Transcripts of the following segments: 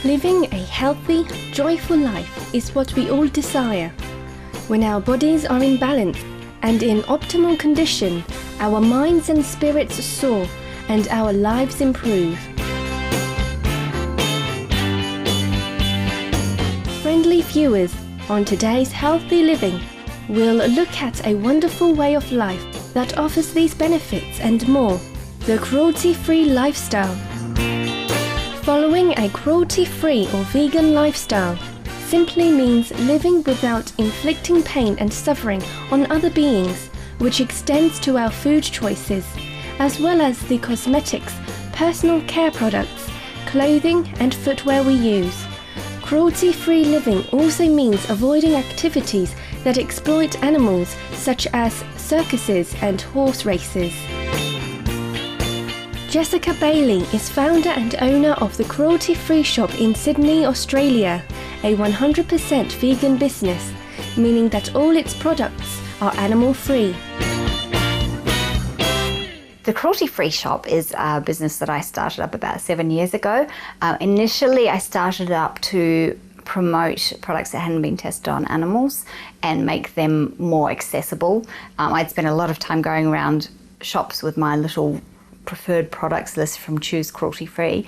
Living a healthy, joyful life is what we all desire. When our bodies are in balance and in optimal condition, our minds and spirits soar and our lives improve. Friendly viewers, on today's Healthy Living, we'll look at a wonderful way of life that offers these benefits and more, the cruelty-free lifestyle. Following a cruelty-free or vegan lifestyle simply means living without inflicting pain and suffering on other beings, which extends to our food choices, as well as the cosmetics, personal care products, clothing and footwear we use. Cruelty-free living also means avoiding activities that exploit animals, such as circuses and horse races. Jessica Bailey is founder and owner of the Cruelty-Free shop in Sydney, Australia, a 100% vegan business, meaning that all its products are animal-free. The Cruelty-Free shop is a business that I started up about 7 years ago. Initially, I started up to promote products that hadn't been tested on animals and make them more accessible. I'd spent a lot of time going around shops with my little preferred products list from Choose Cruelty-Free,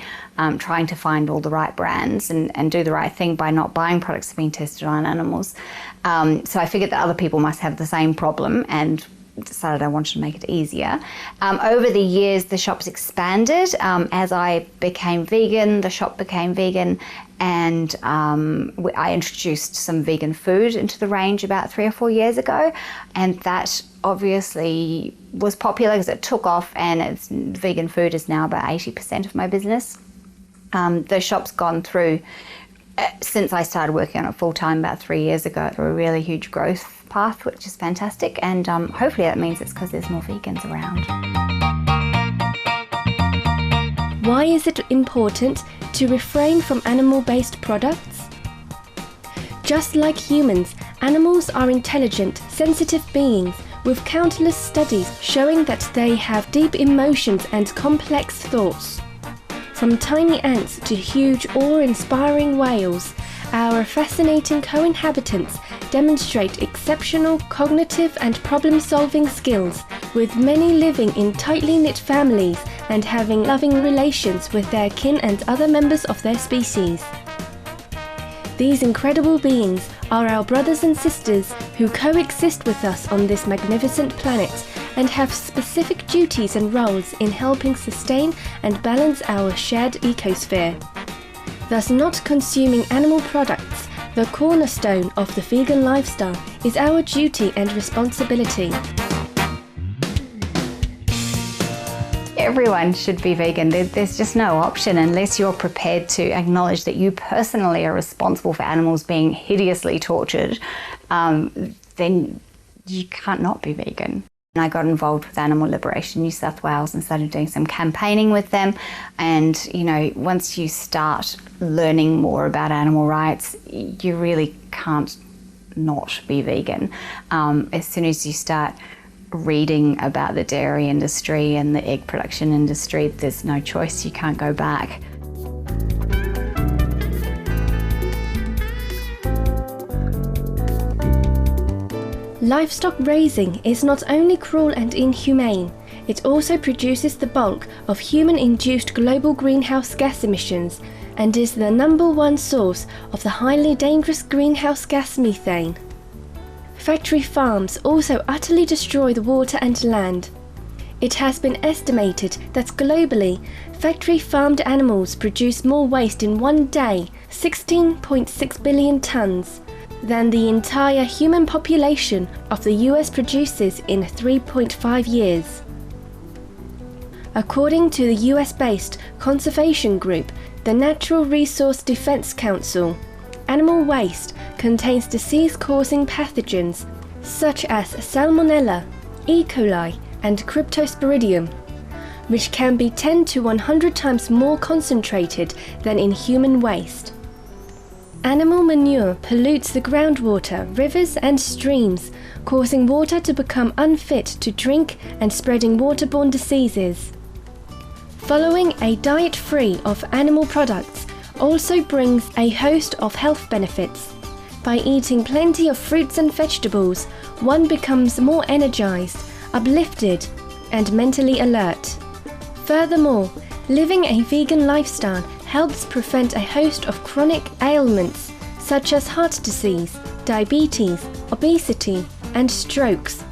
trying to find all the right brands and do the right thing by not buying products that have been tested on animals. So I figured that other people must have the same problem and decided I wanted to make it easier. Over the years, the shop's expanded. As I became vegan, the shop became vegan, and I introduced some vegan food into the range about 3 or 4 years ago, and that obviously was popular because it took off, and vegan food is now about 80% of my business. The shop's gone through, since I started working on it full-time about 3 years ago, through a really huge growth path, which is fantastic, and hopefully that means it's because there's more vegans around. Why is it important to refrain from animal-based products? Just like humans, animals are intelligent, sensitive beings with countless studies showing that they have deep emotions and complex thoughts. From tiny ants to huge, awe-inspiring whales, our fascinating co-inhabitants demonstrate exceptional cognitive and problem-solving skills, with many living in tightly knit families and having loving relations with their kin and other members of their species. These incredible beings are our brothers and sisters who coexist with us on this magnificent planet and have specific duties and roles in helping sustain and balance our shared ecosphere. Thus, not consuming animal products, the cornerstone of the vegan lifestyle, is our duty and responsibility. Everyone should be vegan. There's just no option unless you're prepared to acknowledge that you personally are responsible for animals being hideously tortured. Then you can't not be vegan. And I got involved with Animal Liberation New South Wales and started doing some campaigning with them. And, you know, once you start learning more about animal rights, you really can't not be vegan. As soon as you start reading about the dairy industry and the egg production industry, there's no choice, you can't go back. Livestock raising is not only cruel and inhumane, it also produces the bulk of human-induced global greenhouse gas emissions and is the #1 source of the highly dangerous greenhouse gas methane. Factory farms also utterly destroy the water and land. It has been estimated that globally, factory-farmed animals produce more waste in one day, 16.6 billion tonnes, than the entire human population of the US produces in 3.5 years. According to the US-based conservation group, the Natural Resource Defense Council, animal waste contains disease-causing pathogens such as Salmonella, E. coli and Cryptosporidium, which can be 10 to 100 times more concentrated than in human waste. Animal manure pollutes the groundwater, rivers and streams, causing water to become unfit to drink and spreading waterborne diseases. Following a diet free of animal products, also brings a host of health benefits. By eating plenty of fruits and vegetables, one becomes more energized, uplifted, and mentally alert. Furthermore, living a vegan lifestyle helps prevent a host of chronic ailments such as heart disease, diabetes, obesity, and strokes.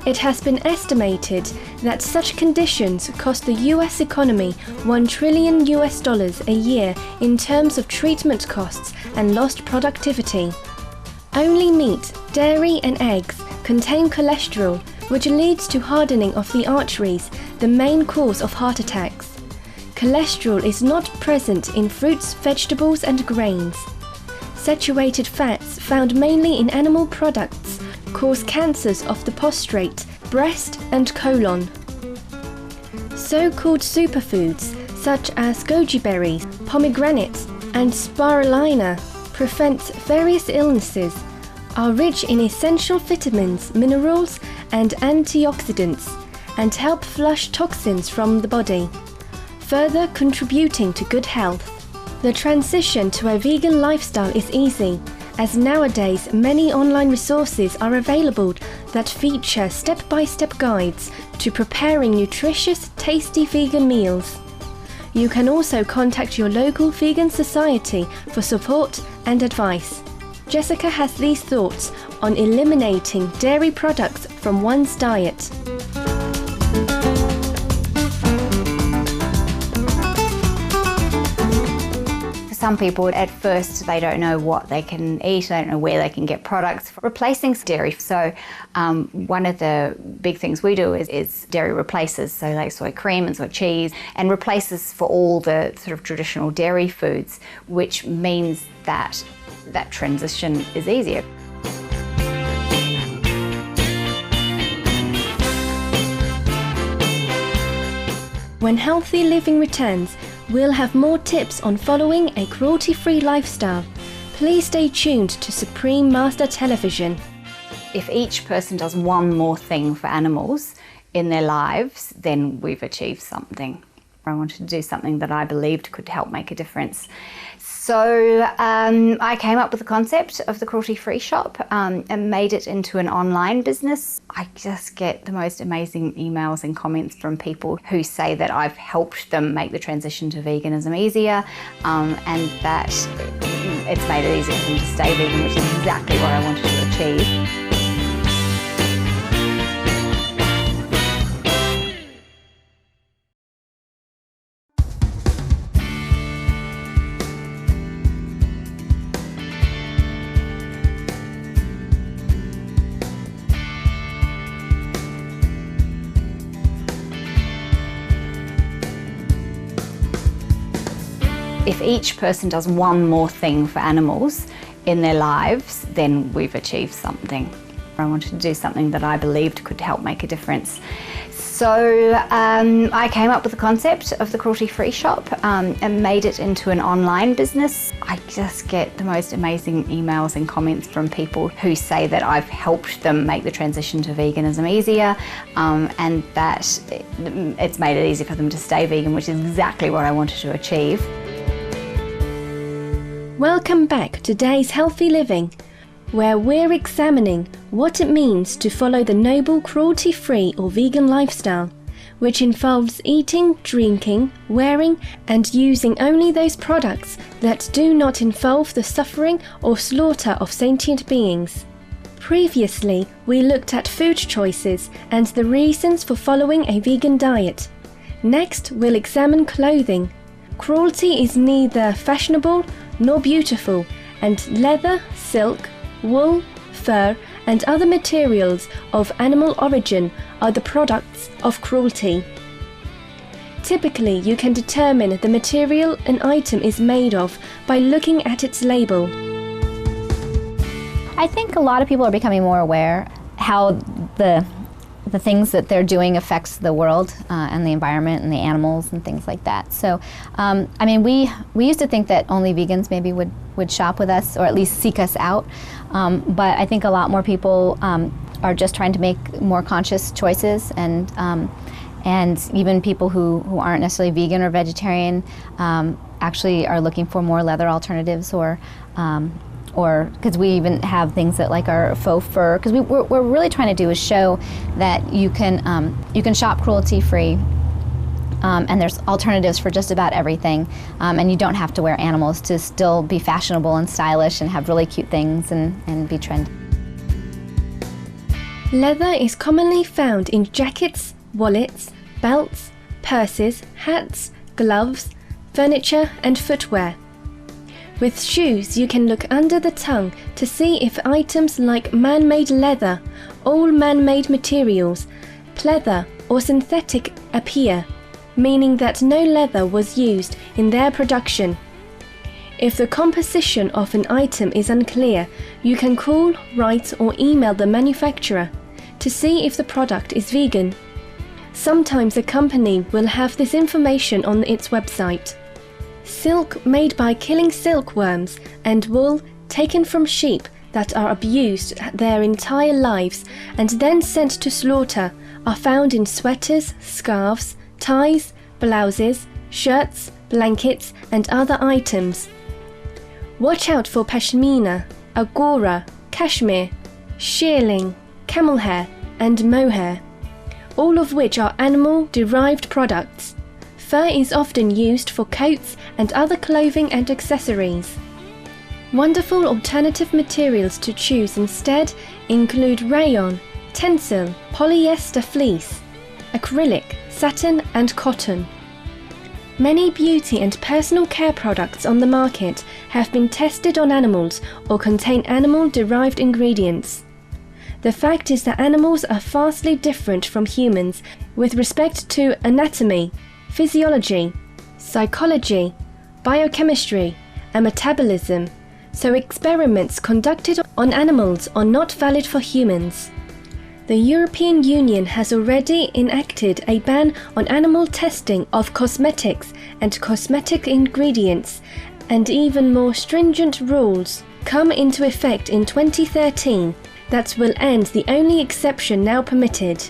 It has been estimated that such conditions cost the US economy $1 trillion a year in terms of treatment costs and lost productivity. Only meat, dairy, and eggs contain cholesterol, which leads to hardening of the arteries, the main cause of heart attacks. Cholesterol is not present in fruits, vegetables, and grains. Saturated fats found mainly in animal products cause cancers of the prostate, breast, and colon. So-called superfoods such as goji berries, pomegranates, and spirulina prevent various illnesses, are rich in essential vitamins, minerals, and antioxidants, and help flush toxins from the body, further contributing to good health. The transition to a vegan lifestyle is easy, as nowadays many online resources are available that feature step-by-step guides to preparing nutritious, tasty vegan meals. You can also contact your local vegan society for support and advice. Jessica has these thoughts on eliminating dairy products from one's diet. Some people, at first, they don't know what they can eat, they don't know where they can get products for replacing dairy. So one of the big things we do is dairy replacers, so like soy cream and soy cheese, and replaces for all the sort of traditional dairy foods, which means that that transition is easier. When healthy living returns, we'll have more tips on following a cruelty-free lifestyle. Please stay tuned to Supreme Master Television. If each person does one more thing for animals in their lives, then we've achieved something. I wanted to do something that I believed could help make a difference. So I came up with the concept of the Cruelty-Free shop and made it into an online business. I just get the most amazing emails and comments from people who say that I've helped them make the transition to veganism easier, and that it's made it easier for them to stay vegan, which is exactly what I wanted to achieve. If each person does one more thing for animals in their lives, then we've achieved something. I wanted to do something that I believed could help make a difference. So I came up with the concept of the Cruelty-Free shop and made it into an online business. I just get the most amazing emails and comments from people who say that I've helped them make the transition to veganism easier, and that it's made it easier for them to stay vegan, which is exactly what I wanted to achieve. Welcome back to Today's Healthy Living, where we're examining what it means to follow the noble cruelty-free or vegan lifestyle, which involves eating, drinking, wearing, and using only those products that do not involve the suffering or slaughter of sentient beings. Previously, we looked at food choices and the reasons for following a vegan diet. Next, we'll examine clothing. Cruelty is neither fashionable nor beautiful, and leather, silk, wool, fur, and other materials of animal origin are the products of cruelty. Typically, you can determine the material an item is made of by looking at its label. I think a lot of people are becoming more aware how the things that they're doing affects the world and the environment and the animals and things like that. So, I mean, we used to think that only vegans maybe would shop with us or at least seek us out. But I think a lot more people are just trying to make more conscious choices, and even people who aren't necessarily vegan or vegetarian actually are looking for more leather alternatives, or because we even have things that like our faux fur, because what we're really trying to do is show that you can shop cruelty-free, and there's alternatives for just about everything, and you don't have to wear animals to still be fashionable and stylish and have really cute things and be trendy. Leather is commonly found in jackets, wallets, belts, purses, hats, gloves, furniture and footwear. With shoes, you can look under the tongue to see if items like man-made leather, all man-made materials, pleather or synthetic appear, meaning that no leather was used in their production. If the composition of an item is unclear, you can call, write or email the manufacturer to see if the product is vegan. Sometimes a company will have this information on its website. Silk made by killing silkworms and wool taken from sheep that are abused their entire lives and then sent to slaughter are found in sweaters, scarves, ties, blouses, shirts, blankets and other items. Watch out for pashmina, angora, cashmere, shearling, camel hair and mohair, all of which are animal-derived products. Fur is often used for coats and other clothing and accessories. Wonderful alternative materials to choose instead include rayon, tencel, polyester fleece, acrylic, satin and cotton. Many beauty and personal care products on the market have been tested on animals or contain animal-derived ingredients. The fact is that animals are vastly different from humans with respect to anatomy, physiology, psychology, biochemistry, and metabolism, so experiments conducted on animals are not valid for humans. The European Union has already enacted a ban on animal testing of cosmetics and cosmetic ingredients, and even more stringent rules come into effect in 2013 that will end the only exception now permitted.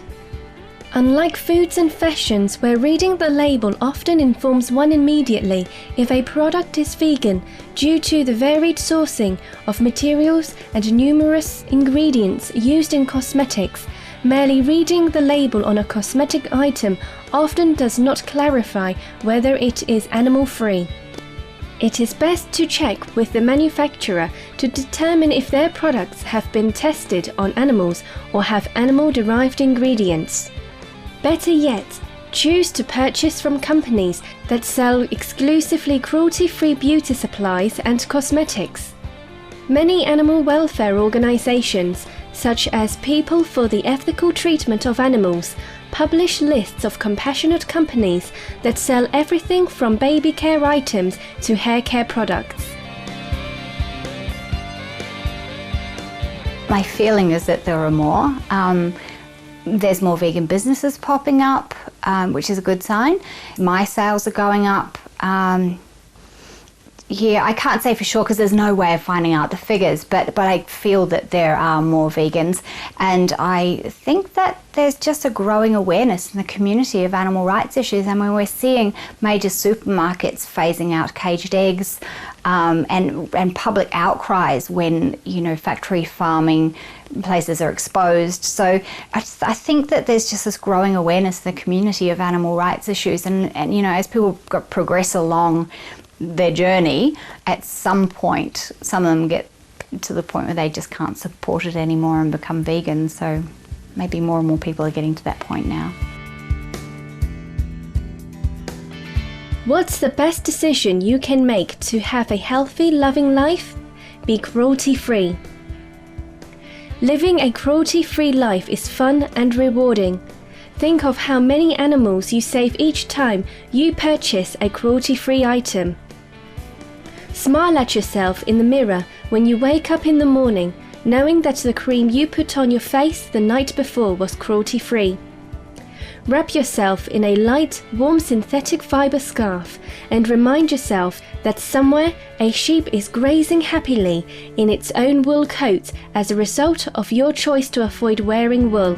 Unlike foods and fashions, where reading the label often informs one immediately if a product is vegan due to the varied sourcing of materials and numerous ingredients used in cosmetics, merely reading the label on a cosmetic item often does not clarify whether it is animal-free. It is best to check with the manufacturer to determine if their products have been tested on animals or have animal-derived ingredients. Better yet, choose to purchase from companies that sell exclusively cruelty-free beauty supplies and cosmetics. Many animal welfare organizations, such as People for the Ethical Treatment of Animals, publish lists of compassionate companies that sell everything from baby care items to hair care products. My feeling is that there are more. There's more vegan businesses popping up, which is a good sign. My sales are going up. Yeah, I can't say for sure because there's no way of finding out the figures, but I feel that there are more vegans, and I think that there's just a growing awareness in the community of animal rights issues. I mean, we're seeing major supermarkets phasing out caged eggs, and public outcries when, you know, factory farming places are exposed. So I think that there's just this growing awareness in the community of animal rights issues, and you know, as people progress along their journey, at some point some of them get to the point where they just can't support it anymore and become vegan. So maybe more and more people are getting to that point now. What's the best decision you can make to have a healthy, loving life? Be cruelty-free. Living a cruelty-free life is fun and rewarding. Think of how many animals you save each time you purchase a cruelty-free item. Smile at yourself in the mirror when you wake up in the morning, knowing that the cream you put on your face the night before was cruelty-free. Wrap yourself in a light, warm synthetic fibre scarf and remind yourself that somewhere a sheep is grazing happily in its own wool coat as a result of your choice to avoid wearing wool.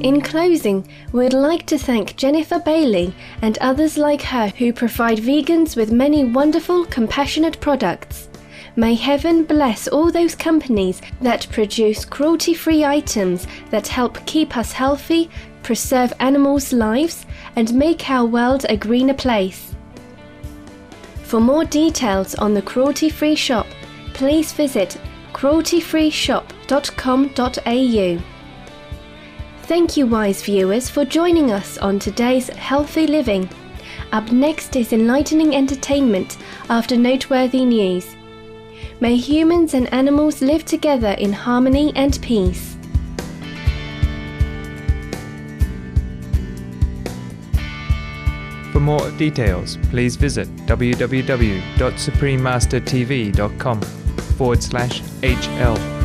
In closing, we'd like to thank Jennifer Bailey and others like her who provide vegans with many wonderful, compassionate products. May heaven bless all those companies that produce cruelty-free items that help keep us healthy, preserve animals' lives, and make our world a greener place. For more details on the Cruelty-Free shop, please visit crueltyfreeshop.com.au. Thank you, wise viewers, for joining us on today's Healthy Living. Up next is enlightening entertainment after noteworthy news. May humans and animals live together in harmony and peace. For more details, please visit www.suprememastertv.com/HL.